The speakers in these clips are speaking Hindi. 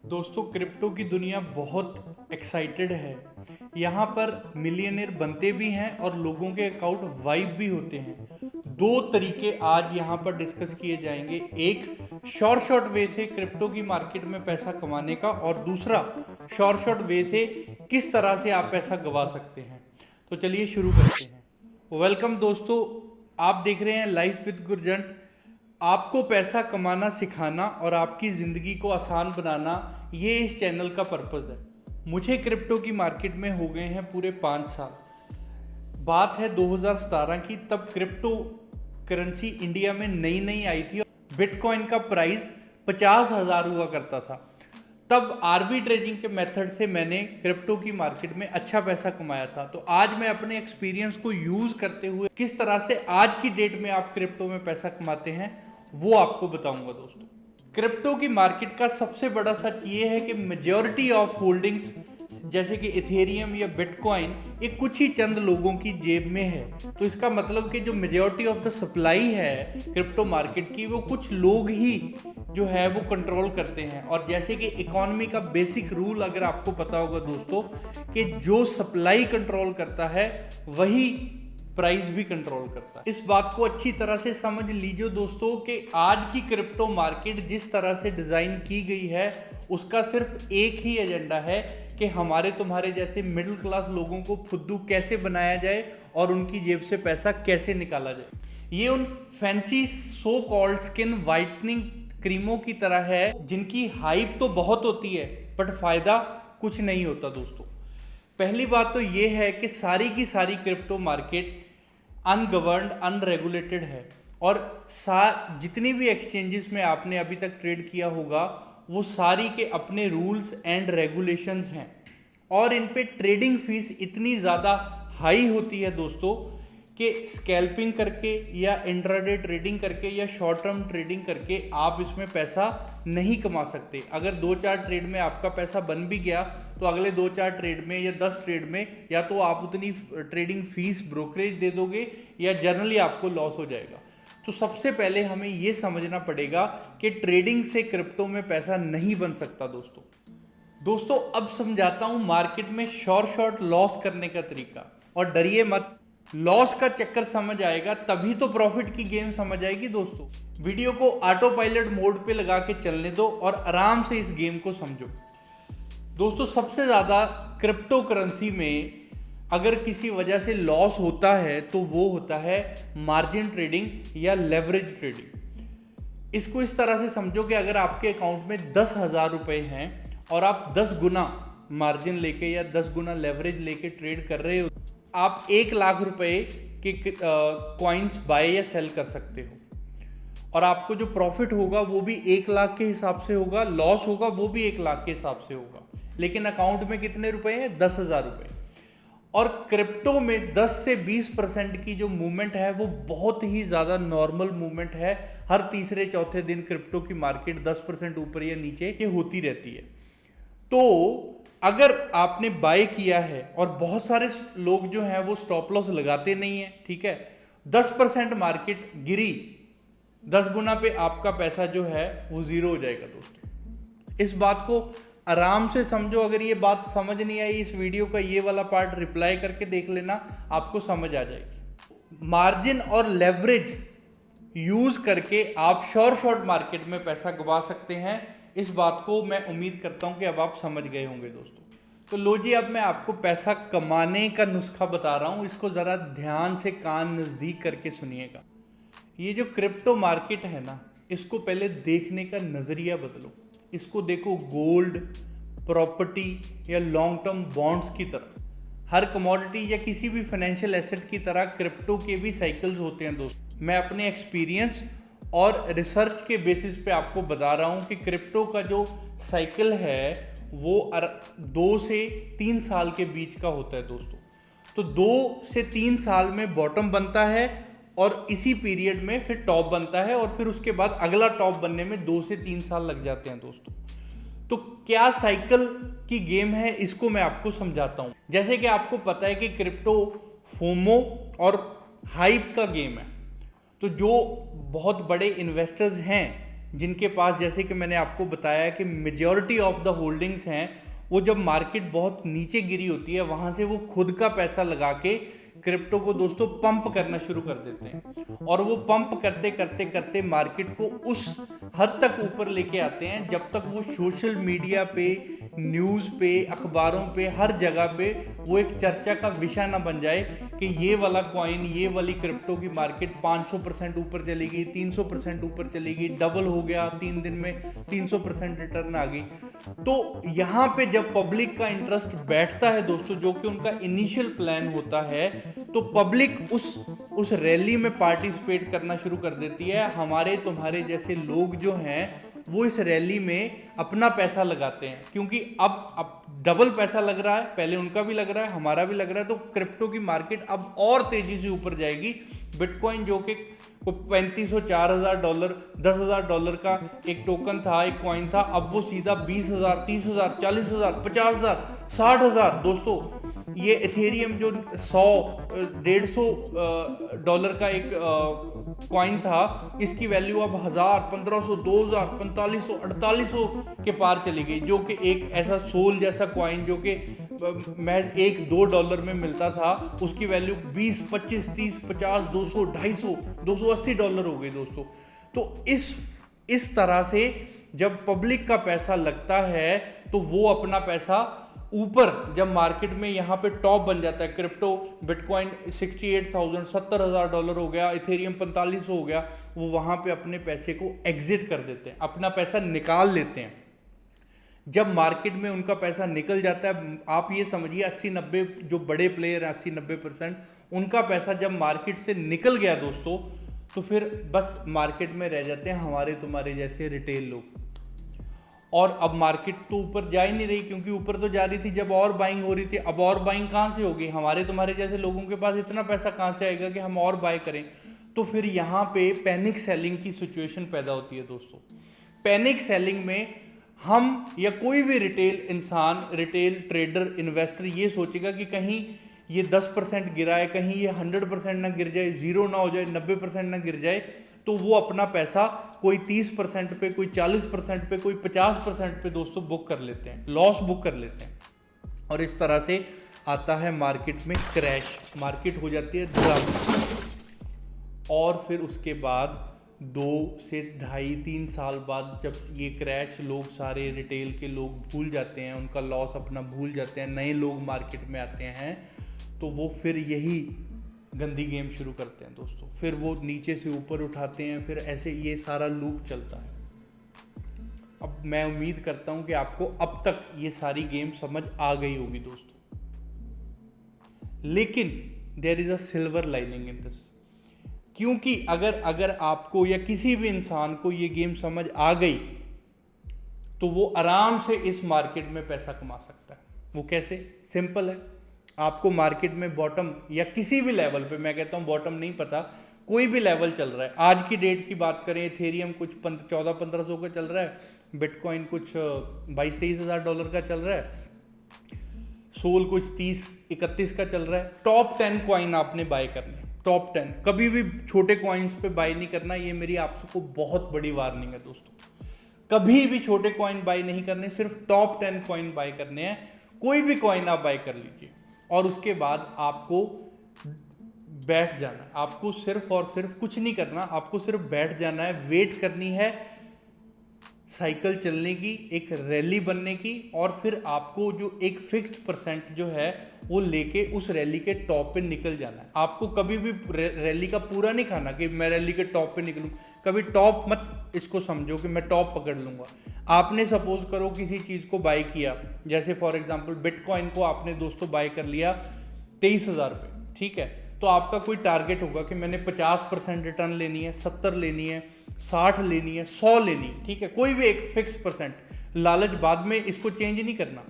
दोस्तों, क्रिप्टो की दुनिया बहुत एक्साइटेड है। यहाँ पर मिलियनेयर बनते भी हैं और लोगों के अकाउंट वाइप भी होते हैं। दो तरीके आज यहाँ पर डिस्कस किए जाएंगे। एक शॉर्ट वे से क्रिप्टो की मार्केट में पैसा कमाने का, और दूसरा शॉर्ट वे से किस तरह से आप पैसा गवा सकते हैं। तो चलिए शुरू करते हैं। वेलकम दोस्तों, आप देख रहे हैं लाइफ विद गुरजंट। आपको पैसा कमाना सिखाना और आपकी ज़िंदगी को आसान बनाना, ये इस चैनल का पर्पज़ है। मुझे क्रिप्टो की मार्केट में हो गए हैं पूरे 5 साल। बात है 2017 की, तब क्रिप्टो करेंसी इंडिया में नई आई थी। बिटकॉइन का प्राइस 50,000 हुआ करता था। तब आर्बिट्रेजिंग के मेथड से मैंने क्रिप्टो की मार्केट में अच्छा पैसा कमाया था। तो आज मैं अपने एक्सपीरियंस को यूज़ करते हुए किस तरह से आज की डेट में आप क्रिप्टो में पैसा कमाते हैं वो आपको बताऊंगा दोस्तों। क्रिप्टो की मार्केट का सबसे बड़ा सच ये है कि मेजॉरिटी ऑफ होल्डिंग्स जैसे कि इथेरियम या बिटकॉइन ये कुछ ही चंद लोगों की जेब में है। तो इसका मतलब कि जो मेजॉरिटी ऑफ द सप्लाई है क्रिप्टो मार्केट की, वो कुछ लोग ही जो है वो कंट्रोल करते हैं। और जैसे कि इकोनॉमी का बेसिक रूल अगर आपको पता होगा दोस्तों, कि जो सप्लाई कंट्रोल करता है वही प्राइस भी कंट्रोल करता है। इस बात को अच्छी तरह से समझ लीजिए दोस्तों कि आज की क्रिप्टो मार्केट जिस तरह से डिज़ाइन की गई है उसका सिर्फ एक ही एजेंडा है कि हमारे तुम्हारे जैसे मिडिल क्लास लोगों को फुद्दू कैसे बनाया जाए और उनकी जेब से पैसा कैसे निकाला जाए। ये उन fancy so called skin whitening क्रीमों की तरह है जिनकी हाइप तो बहुत होती है बट फायदा कुछ नहीं होता दोस्तों। पहली बात तो ये है कि सारी की सारी क्रिप्टो मार्केट अनगवर्नड अनरेगुलेटेड है, और जितनी भी एक्सचेंजेस में आपने अभी तक ट्रेड किया होगा वो सारी के अपने रूल्स एंड रेगुलेशंस हैं। और इन पे ट्रेडिंग फीस इतनी ज़्यादा हाई होती है दोस्तों कि स्कैल्पिंग करके या इंट्राडे ट्रेडिंग करके या शॉर्ट टर्म ट्रेडिंग करके आप इसमें पैसा नहीं कमा सकते। अगर 2-4 ट्रेड में आपका पैसा बन भी गया तो अगले 2-4 ट्रेड में या 10 ट्रेड में या तो आप उतनी ट्रेडिंग फीस ब्रोकरेज दे दोगे या जनरली आपको लॉस हो जाएगा। तो सबसे पहले हमें ये समझना पड़ेगा कि ट्रेडिंग से क्रिप्टो में पैसा नहीं बन सकता दोस्तों। अब समझाता हूं मार्केट में शॉर्ट लॉस करने का तरीका। और डरिए मत, लॉस का चक्कर समझ आएगा तभी तो प्रॉफिट की गेम समझ आएगी दोस्तों। वीडियो को ऑटो पायलट मोड पे लगा के चलने दो और आराम से इस गेम को समझो दोस्तों। सबसे ज़्यादा क्रिप्टो करेंसी में अगर किसी वजह से लॉस होता है तो वो होता है मार्जिन ट्रेडिंग या लेवरेज ट्रेडिंग। इसको इस तरह से समझो कि अगर आपके अकाउंट में 10,000 रुपए हैं और आप 10 गुना मार्जिन लेके या 10 गुना लेवरेज लेके ट्रेड कर रहे हो, आप 1 लाख रुपए के कॉइन्स बाय या सेल कर सकते हो। और आपको जो प्रॉफिट होगा वो भी 1 लाख के हिसाब से होगा, लॉस होगा वो भी 1 लाख के हिसाब से होगा। लेकिन अकाउंट में कितने रुपए हैं? 10,000 रुपए। और क्रिप्टो में 10 से 20% की जो मूवमेंट है वो बहुत ही ज़्यादा नॉर्मल मूवमेंट है। हर तीसरे चौथे दिन क्रिप्टो की मार्केट 10% ऊपर या नीचे ये होती रहती है। तो अगर आपने बाय किया है, और बहुत सारे लोग जो हैं वो स्टॉप लॉस लगाते नहीं है, ठीक है, 10% मार्केट गिरी, 10 गुना पे आपका पैसा जो है वो जीरो हो जाएगा दोस्तों। इस बात को आराम से समझो। अगर ये बात समझ नहीं आई, इस वीडियो का ये वाला पार्ट रिप्लाई करके देख लेना, आपको समझ आ जाएगी। मार्जिन और लेवरेज यूज करके आप शॉर्ट मार्केट में पैसा गवा सकते हैं। इस बात को मैं उम्मीद करता हूं कि अब आप समझ गए होंगे दोस्तों। तो लो जी, अब मैं आपको पैसा कमाने का नुस्खा बता रहा हूं, इसको जरा ध्यान से कान नजदीक करके सुनिएगा। ये जो क्रिप्टो मार्केट है ना, इसको पहले देखने का नजरिया बदलो। इसको देखो गोल्ड, प्रॉपर्टी या लॉन्ग टर्म बॉन्ड्स की तरह। हर कमोडिटी या किसी भी फाइनेंशियल एसेट की तरह क्रिप्टो के भी साइकिल्स होते हैं दोस्तों। मैं अपने एक्सपीरियंस और रिसर्च के बेसिस पे आपको बता रहा हूँ कि क्रिप्टो का जो साइकिल है वो 2 से 3 साल के बीच का होता है दोस्तों। तो 2 से 3 साल में बॉटम बनता है और इसी पीरियड में फिर टॉप बनता है, और फिर उसके बाद अगला टॉप बनने में 2 से 3 साल लग जाते हैं दोस्तों। तो क्या साइकिल की गेम है, इसको मैं आपको समझाता हूं। जैसे कि आपको पता है कि क्रिप्टो फोमो और हाइप का गेम है। तो जो बहुत बड़े इन्वेस्टर्स हैं जिनके पास, जैसे कि मैंने आपको बताया कि मेजॉरिटी ऑफ द होल्डिंग्स हैं, वो जब मार्केट बहुत नीचे गिरी होती है वहां से वो खुद का पैसा लगा के क्रिप्टो को दोस्तों पंप करना शुरू कर देते हैं, और वो पंप करते करते करते मार्केट को उस हद तक ऊपर लेके आते हैं जब तक वो सोशल मीडिया पे, न्यूज़ पे, अखबारों पे, हर जगह पे वो एक चर्चा का विषय ना बन जाए कि ये वाला कॉइन, ये वाली क्रिप्टो की मार्केट 500% ऊपर चली गई, 300% ऊपर चली गई, डबल हो गया 3 दिन में, 300% रिटर्न आ गई। तो यहाँ पे जब पब्लिक का इंटरेस्ट बैठता है दोस्तों, जो कि उनका इनिशियल प्लान होता है, तो पब्लिक उस रैली में पार्टिसिपेट करना शुरू कर देती है। हमारे तुम्हारे जैसे लोग जो हैं वो इस रैली में अपना पैसा लगाते हैं, क्योंकि अब डबल पैसा लग रहा है, पहले उनका भी लग रहा है, हमारा भी लग रहा है, तो क्रिप्टो की मार्केट अब और तेजी से ऊपर जाएगी। बिटकॉइन जो कि $3500 $4000 $10,000 का एक टोकन था, एक कॉइन था, अब वो सीधा 20,000 30,000 40,000 50,000 60,000। दोस्तों ये इथेरियम जो 100 $150 का एक कॉइन था, इसकी वैल्यू अब 1000 1500 2000 4500 4800 के पार चली गई, जो कि एक ऐसा सोल जैसा कॉइन जो कि महज $1-2 में मिलता था, उसकी वैल्यू 20 25 30 50 200 250 $280 हो गई दोस्तों। तो इस तरह से जब पब्लिक का पैसा लगता है तो वो अपना पैसा ऊपर, जब मार्केट में यहाँ पे टॉप बन जाता है, क्रिप्टो बिटकॉइन 68,000 $70,000 हो गया, इथेरियम 4500 हो गया, वो वहाँ पे अपने पैसे को एग्जिट कर देते हैं, अपना पैसा निकाल लेते हैं। जब मार्केट में उनका पैसा निकल जाता है, आप ये समझिए 80-90 जो बड़े प्लेयर हैं, 80-90% उनका पैसा जब मार्केट से निकल गया दोस्तों, तो फिर बस मार्केट में रह जाते हैं हमारे तुम्हारे जैसे रिटेल लोग। और अब मार्केट तो ऊपर जा ही नहीं रही, क्योंकि ऊपर तो जा रही थी जब और बाइंग हो रही थी, अब और बाइंग कहाँ से होगी? हमारे तुम्हारे जैसे लोगों के पास इतना पैसा कहाँ से आएगा कि हम और बाय करें? तो फिर यहाँ पे पैनिक सेलिंग की सिचुएशन पैदा होती है दोस्तों। पैनिक सेलिंग में हम या कोई भी रिटेल इंसान, रिटेल ट्रेडर, इन्वेस्टर ये सोचेगा कि कहीं ये 10% गिरा है, कहीं ये 100% ना गिर जाए, 0 ना हो जाए, 90% ना गिर जाए, तो वो अपना पैसा कोई 30% पे, कोई 40% पे, कोई 50% पे दोस्तों बुक कर लेते हैं, लॉस बुक कर लेते हैं। और इस तरह से आता है मार्केट में क्रैश, मार्केट हो जाती है ड्रम। और फिर उसके बाद 2 से 2.5-3 साल बाद जब ये क्रैश लोग सारे रिटेल के लोग भूल जाते हैं, उनका लॉस अपना भूल जाते हैं, नए लोग मार्केट में आते हैं, तो वो फिर यही गंदी गेम शुरू करते हैं दोस्तों। फिर वो नीचे से ऊपर उठाते हैं, फिर ऐसे ये सारा लूप चलता है। अब मैं उम्मीद करता हूं कि आपको अब तक ये सारी गेम समझ आ गई होगी दोस्तों, लेकिन there is a silver lining in this, क्योंकि अगर आपको या किसी भी इंसान को ये गेम समझ आ गई तो वो आराम से इस मार्केट में पैसा कमा सकता है। वो कैसे? सिंपल है। आपको मार्केट में बॉटम या किसी भी लेवल पे, मैं कहता हूं बॉटम नहीं पता, कोई भी लेवल चल रहा है, आज की डेट की बात करें, इथेरियम कुछ 14-1500 का चल रहा है, बिटकॉइन कुछ $22-23,000 का चल रहा है, सोल कुछ 30-31 का चल रहा है। टॉप 10 कॉइन आपने बाय करने, टॉप 10, कभी भी छोटे कॉइन्स पे बाय नहीं करना, ये मेरी आपको बहुत बड़ी वार्निंग है दोस्तों। कभी भी छोटे कॉइन बाय नहीं करने, सिर्फ टॉप 10 कॉइन बाय करने हैं। कोई भी कॉइन आप बाय कर लीजिए और उसके बाद आपको बैठ जाना है। आपको सिर्फ और सिर्फ कुछ नहीं करना, आपको सिर्फ बैठ जाना है, वेट करनी है साइकिल चलने की, एक रैली बनने की, और फिर आपको जो एक फिक्स्ड परसेंट जो है वो लेके उस रैली के टॉप पे निकल जाना है। आपको कभी भी रैली का पूरा नहीं खाना कि मैं रैली के टॉप पे निकलूं, कभी टॉप मत इसको समझो कि मैं टॉप पकड़ लूंगा। आपने सपोज करो किसी चीज़ को बाय किया, जैसे फॉर एग्जांपल बिटकॉइन को आपने दोस्तों बाय कर लिया 23,000 पे, ठीक है, तो आपका कोई टारगेट होगा कि मैंने 50% रिटर्न लेनी है, 70 लेनी है, 60 लेनी है, 100 लेनी है, ठीक है, कोई भी एक फिक्स परसेंट। लालच बाद में इसको चेंज नहीं करना।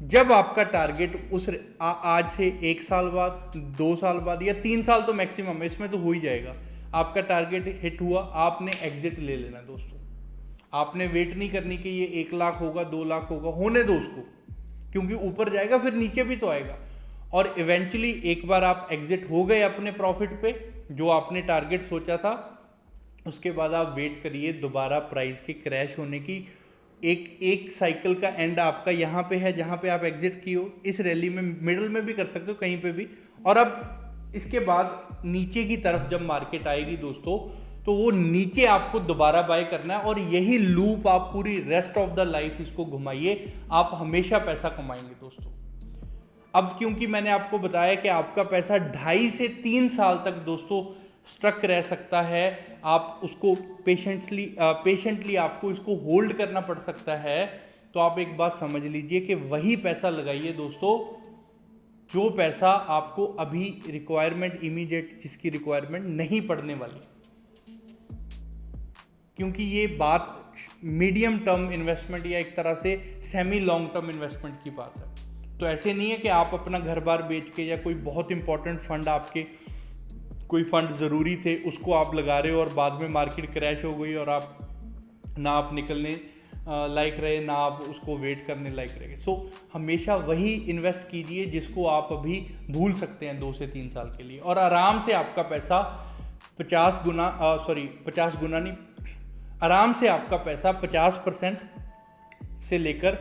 जब आपका टारगेट उस आज से 1 साल बाद, 2 साल बाद या 3 साल तो मैक्सिमम है, इसमें तो हो ही जाएगा, आपका टारगेट हिट हुआ, आपने एग्जिट ले लेना दोस्तों। आपने वेट नहीं करनी कि ये 1 लाख होगा, 2 लाख होगा, होने दो उसको, क्योंकि ऊपर जाएगा फिर नीचे भी तो आएगा। और इवेंचुअली एक बार आप एग्जिट हो गए अपने प्रॉफिट पे, जो आपने टारगेट सोचा था, उसके बाद आप वेट करिए दोबारा प्राइस के क्रैश होने की। एक साइकिल का एंड आपका यहाँ पे है जहाँ पे आप एग्जिट किए हो, इस रैली में मिडल में भी कर सकते हो कहीं पे भी। और अब इसके बाद नीचे की तरफ जब मार्केट आएगी दोस्तों, तो वो नीचे आपको दोबारा बाय करना है और यही लूप आप पूरी रेस्ट ऑफ द लाइफ इसको घुमाइए, आप हमेशा पैसा कमाएंगे दोस्तों। अब क्योंकि मैंने आपको बताया कि आपका पैसा 2.5 से 3 साल तक दोस्तों स्ट्रक रह सकता है, आप उसको पेशेंटली आपको इसको होल्ड करना पड़ सकता है, तो आप एक बात समझ लीजिए कि वही पैसा लगाइए दोस्तों जो पैसा आपको अभी रिक्वायरमेंट इमीडिएट जिसकी रिक्वायरमेंट नहीं पड़ने वाली, क्योंकि ये बात मीडियम टर्म इन्वेस्टमेंट या एक तरह से सेमी लॉन्ग टर्म इन्वेस्टमेंट की बात है। तो ऐसे नहीं है कि आप अपना घर बार बेच के या कोई बहुत इंपॉर्टेंट फंड आपके कोई फंड ज़रूरी थे उसको आप लगा रहे हो और बाद में मार्केट क्रैश हो गई और आप ना आप निकलने लायक रहे ना आप उसको वेट करने लायक रहे। सो हमेशा वही इन्वेस्ट कीजिए जिसको आप अभी भूल सकते हैं 2 से 3 साल के लिए, और आराम से आपका पैसा 50 गुना नहीं, आराम से आपका पैसा 50% से लेकर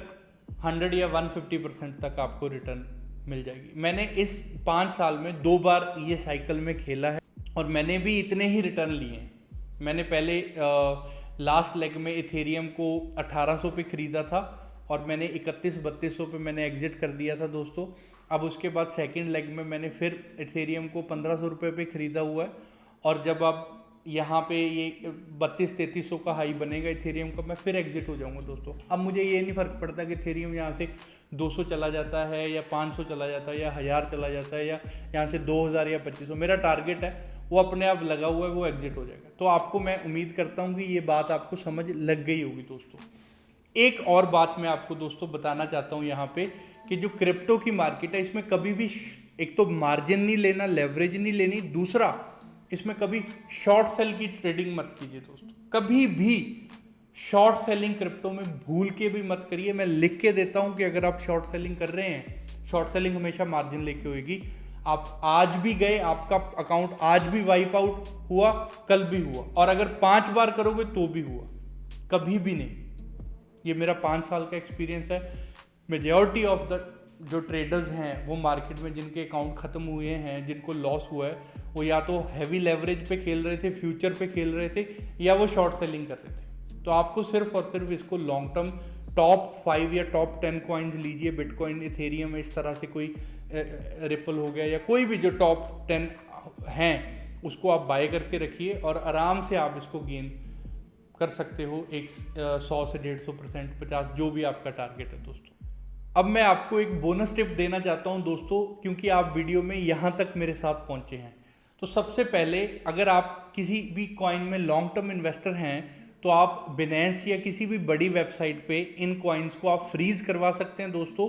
100 या 150% तक आपको रिटर्न मिल जाएगी। मैंने इस 5 साल में 2 बार ये साइकिल में खेला है और मैंने भी इतने ही रिटर्न लिए हैं। मैंने पहले लास्ट लेग में इथेरियम को 1800 पे ख़रीदा था और मैंने 31-3200 पे मैंने एग्जिट कर दिया था दोस्तों। अब उसके बाद सेकंड लेग में मैंने फिर इथेरियम को 1500 रुपये पे ख़रीदा हुआ है, और जब आप यहाँ पे ये 32-3300 का हाई बनेगा इथेरियम का, मैं फिर एग्जिट हो जाऊँगा दोस्तों। अब मुझे ये नहीं फ़र्क पड़ता कि इथेरियम यहाँ से 200 चला जाता है या 500 चला जाता है या 1000 चला जाता है या यहाँ से 2000 या 2500, मेरा टारगेट है वो अपने आप लगा हुआ है, वो एग्जिट हो जाएगा। तो आपको मैं उम्मीद करता हूँ कि ये बात आपको समझ लग गई होगी दोस्तों। एक और बात मैं आपको दोस्तों बताना चाहता हूँ यहाँ पे कि जो क्रिप्टो की मार्केट है इसमें कभी भी एक तो मार्जिन नहीं लेना, लेवरेज नहीं लेनी, दूसरा इसमें कभी शॉर्ट सेल की ट्रेडिंग मत कीजिए दोस्तों। कभी भी शॉर्ट सेलिंग क्रिप्टो में भूल के भी मत करिए। मैं लिख के देता हूं कि अगर आप शॉर्ट सेलिंग कर रहे हैं, शॉर्ट सेलिंग हमेशा मार्जिन लेके होगी। आप आज भी गए, आपका अकाउंट आज भी वाइप आउट हुआ, कल भी हुआ, और अगर 5 बार करोगे तो भी हुआ, कभी भी नहीं। ये मेरा 5 साल का एक्सपीरियंस है। मेजॉरिटी ऑफ द जो ट्रेडर्स हैं वो मार्केट में जिनके अकाउंट ख़त्म हुए हैं, जिनको लॉस हुआ है, वो या तो हैवी लेवरेज पे खेल रहे थे, फ्यूचर पे खेल रहे थे, या वो शॉर्ट सेलिंग कर रहे थे। तो आपको सिर्फ और सिर्फ इसको लॉन्ग टर्म टॉप 5 या टॉप 10 कॉइन्स लीजिए, बिटकॉइन, इथेरियम, इस तरह से कोई रिपल हो गया या कोई भी जो टॉप 10 हैं उसको आप बाय करके रखिए और आराम से आप इसको गेन कर सकते हो 100 से 150%, 50, जो भी आपका टारगेट है दोस्तों। अब मैं आपको एक बोनस टिप देना चाहता हूं दोस्तों, क्योंकि आप वीडियो में यहाँ तक मेरे साथ पहुँचे हैं। तो सबसे पहले अगर आप किसी भी कॉइन में लॉन्ग टर्म इन्वेस्टर हैं तो आप बिनेंस या किसी भी बड़ी वेबसाइट पे इन कॉइन्स को आप फ्रीज करवा सकते हैं दोस्तों,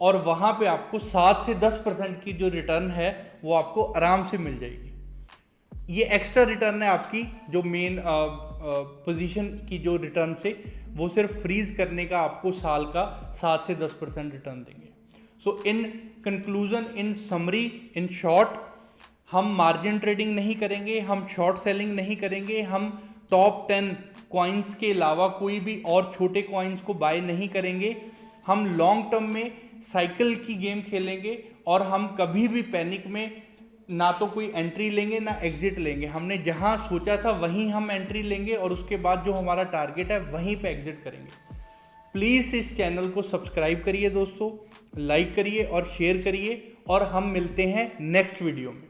और वहाँ पे आपको 7 से 10% की जो रिटर्न है वो आपको आराम से मिल जाएगी। ये एक्स्ट्रा रिटर्न है आपकी जो मेन पोजीशन की जो रिटर्न से, वो सिर्फ फ्रीज करने का आपको साल का 7 से 10% रिटर्न देंगे। So in conclusion, in summary, in short, हम मार्जिन ट्रेडिंग नहीं करेंगे, हम शॉर्ट सेलिंग नहीं करेंगे, हम टॉप 10 कॉइन्स के अलावा कोई भी और छोटे कॉइन्स को बाय नहीं करेंगे। हम लॉन्ग टर्म में साइकिल की गेम खेलेंगे और हम कभी भी पैनिक में ना तो कोई एंट्री लेंगे ना एग्जिट लेंगे। हमने जहां सोचा था वहीं हम एंट्री लेंगे और उसके बाद जो हमारा टारगेट है वहीं पे एग्जिट करेंगे। प्लीज़ इस चैनल को सब्सक्राइब करिए दोस्तों, लाइक करिए और शेयर करिए, और हम मिलते हैं नेक्स्ट वीडियो में।